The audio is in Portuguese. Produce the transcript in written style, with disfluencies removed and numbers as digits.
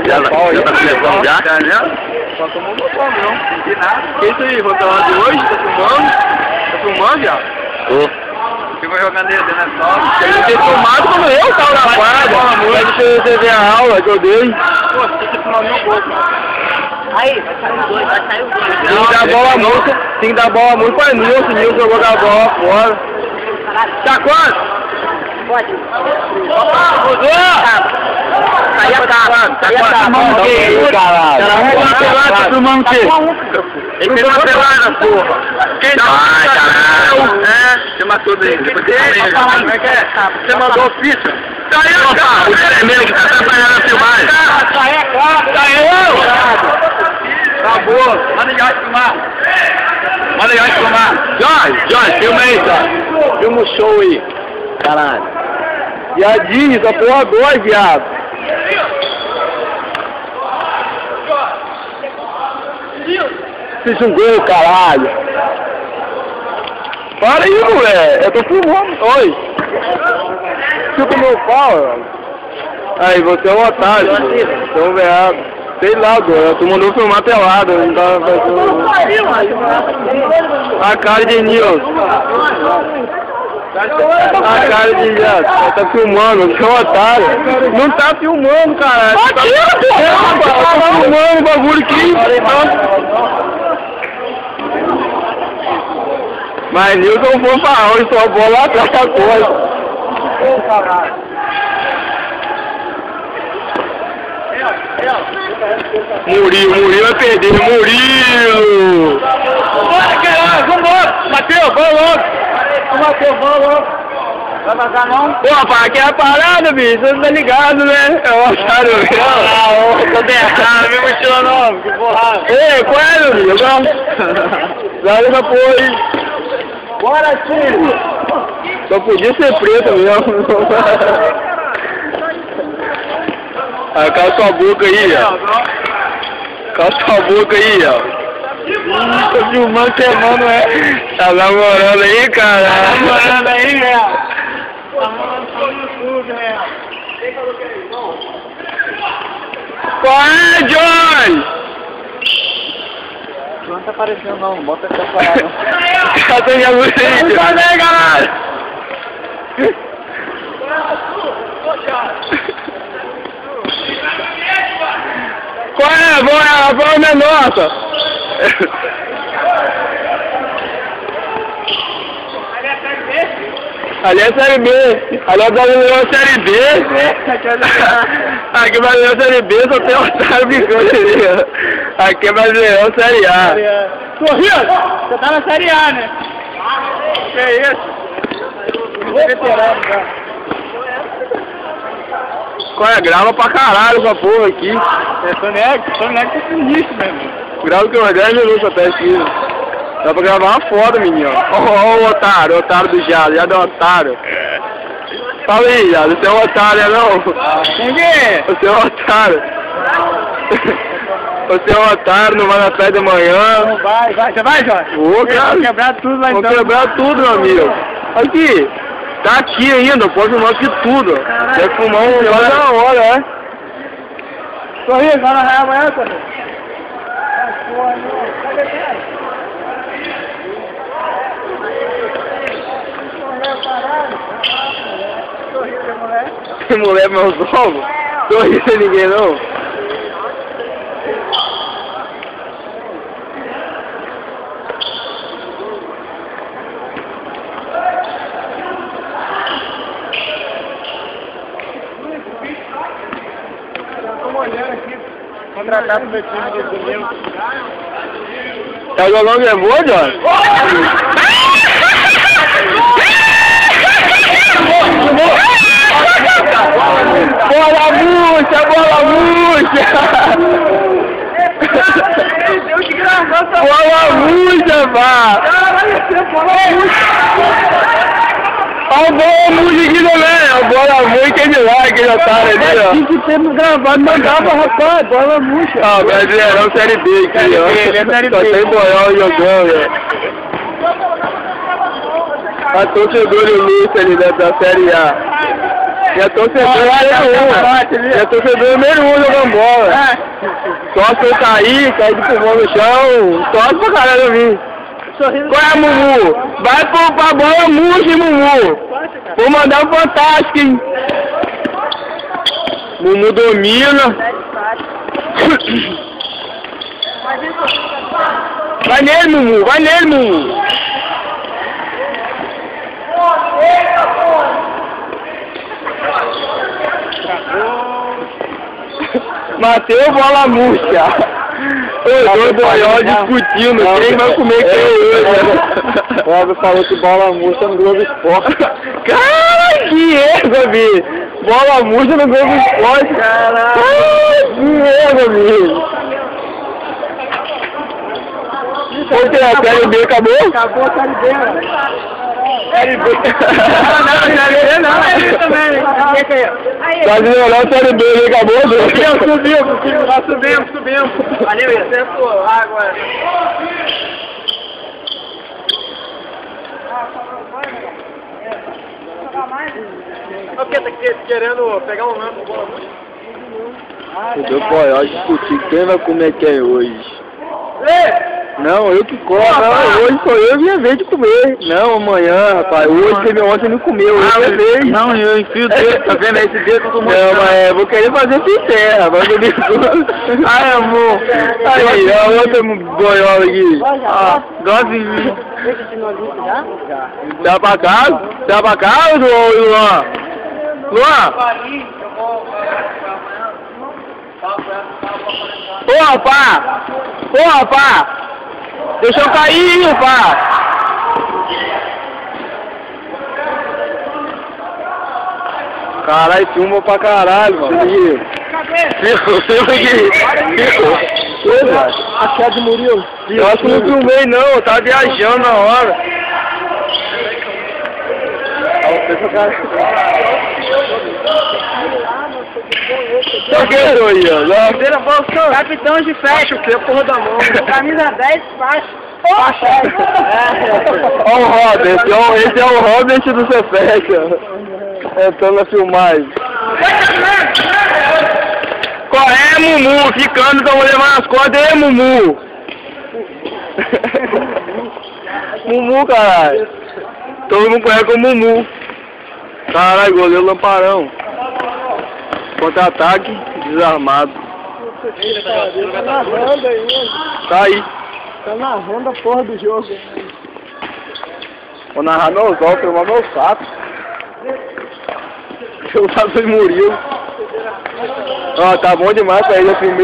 Já tá começando já? Só tomou um botão, não. Não tem nada. Que isso aí? Vou falar de hoje? Tá filmando? Tá filmando já? Tô. Ficou jogando dentro da sala. Tem que ter filmado quando eu tava na quadra. Pode você ver a aula que eu dei. Pô, você tem que filmar o meu corpo. Aí, vai sair os dois, vai sair os dois. Tem que dar bola muito, tem que dar bola muito pra Nilson. Nilson jogou a bola fora. Tá quanto? Pode. Aí a cara, tá quanto? Que isso, caralho? Tá filmando o quê? Ele fez uma pelada, porra. Quem tá? Você matou dele. Depois você como é que é? Você mandou ofício? Tá aí, cara. O tremendo que tá atrapalhando a filmagem. Tá aí, cara. Tá aí, acabou. Manda o Jorge filmar. Manda o Jorge filmar. Jorge, filma aí, Jorge. Filma o show aí. Caralho. Viadinho, essa porra dois, viado. Fiz um gol, caralho. Para aí, moleque. Eu tô filmando. Oi. Chupa meu pau, mano. Aí, você é um otário. Você é um veado. Sei lá, tu mandou filmar pelado. Não tava fazendo... A cara de Nilson. A cara de viado. Tá filmando, você é um otário. Não tá filmando, caralho. Tá filmando o bagulho aqui. Mas Nilson foi farrão e sua bola atrás da coisa. Murilo vai perder, Murilo! Bora, caralho, vambora! Mateus, vamos logo! Mateus, vamos logo! Vai vazar não? Pô, rapaz, aqui é a parada, bicho, você tá ligado, né? É o otário, meu. Tô derrado, não me mochila não, que porrada. Ei, qual é, meu filho? Dá essa porra aí. Bora, filho! Só podia ser preto mesmo. Ah, cala sua boca aí, ó. Cala sua boca aí, ó. Tô filmando, você mano, é. Tá namorando aí, cara? Tá namorando aí, velho. Tá namorando tudo, velho. Qual é, John? Não tá aparecendo não, bota essa parada. Cadê minha luz aí, John? Cadê, galera? Qual é? A bola é nossa! Ali é Série B! Ali é Brasileirão Série B! Aqui é Brasileirão Série B, só tem otário brigando ali! Aqui é Brasileirão Série A! Sorriso! Você tá na Série A, né? Que é isso? Veterano, cara. Qual é? Grava pra caralho essa porra aqui. Soneco tá sinistro mesmo. Grava que eu 10 minutos até aqui. Dá pra gravar uma foto, menino. Ó o otário do Jado. Jado é um otário. Fala aí, Jado. Você é um otário, não? Quem é? Você é um otário. Você é um otário, não vai na festa de manhã. Não vai. Você vai, Jorge? Vou, cara. Vou quebrar tudo lá então. Vou quebrar tudo, meu amigo. Aqui. Tá aqui ainda, pode filmar aqui tudo. Quer filmar um negócio na hora, é? Sorriso, vai na raia amanhã, Sorriso. Tem mulher meus ovos? Sorriso sem ninguém não? Contratado meu time de domingo. Tá jogando nervoso, Jorge? Bola murcha! Bola murcha, pá! Olha o bola murcha aqui também! O bola murcha é de lá, aquele otário ali, ó. Tinha que ter gravado, mandava, rapaz, bola murcha. Ah, Brasileirão Série B aqui, ó. Só tem boiol jogando, velho. A torcedor do Lúcio ali da Série A. E é torcedor número 1 jogando bola. Torce pra eu cair de pulmão no chão. Torce pra caralho eu vim. Qual é, Mumu? Vai pra bola murcha, hein, Mumu. Vou mandar um fantástico, hein. Mumu domina. Vai nele, Mumu. Vai nele, Mumu. Mateus, bola murcha. Os dois boiós discutindo quem vai comer quem hoje. O Robert falou que bola murcha no Globo Esporte. Caralho, que erro, amigo. Bola murcha no Globo Esporte. Caralho, que erro, amigo. Por que a Série B acabou? Acabou a Série B, mano. Série B. Não, Série B não, é isso também. Brasileirão, Série B, acabou? Subimos. Valeu, isso é agora. O que tá querendo pegar um lance? O meu boió discutir quem vai comer quem hoje. Não, eu que como. Hoje sou eu minha vez de comer. Não, amanhã, rapaz. Hoje ontem não comeu. Não, eu enfio o dedo, tá vendo? Esse dedo que eu tô mostrando. Não, mas vou querer fazer terra. Mas eu digo. Ai, amor. Aí, ó, outro boiola aqui. Gosta de mim. Tá pra casa? Tá pra casa, Luan? Luan? Ô, rapaz! Ô, rapaz! Deixa eu cair, rapaz! Caralho, filma pra caralho, mano. Filma aqui. Aqui é de Murilo. Eu acho que não filmei, não. Eu tava viajando na hora. Capitão de faixa, o que? Porra da mão. Camisa 10, faixa. Olha o Robert, esse é o Robert do Cefeca. Entrando na filmagem. Qual é, Mumu? Ficando, então vou levar nas costas. Ei, Mumu. Mumu, caralho. Todo mundo conhece como Mumu. Caralho, goleiro Lamparão. Contra-ataque, desarmado. Tá aí. Tá narrando a porra do jogo. Vou narrar meus olhos, filmar meu saco. Eu faço de Murilo. Ó, tá bom demais pra ele, eu filmei.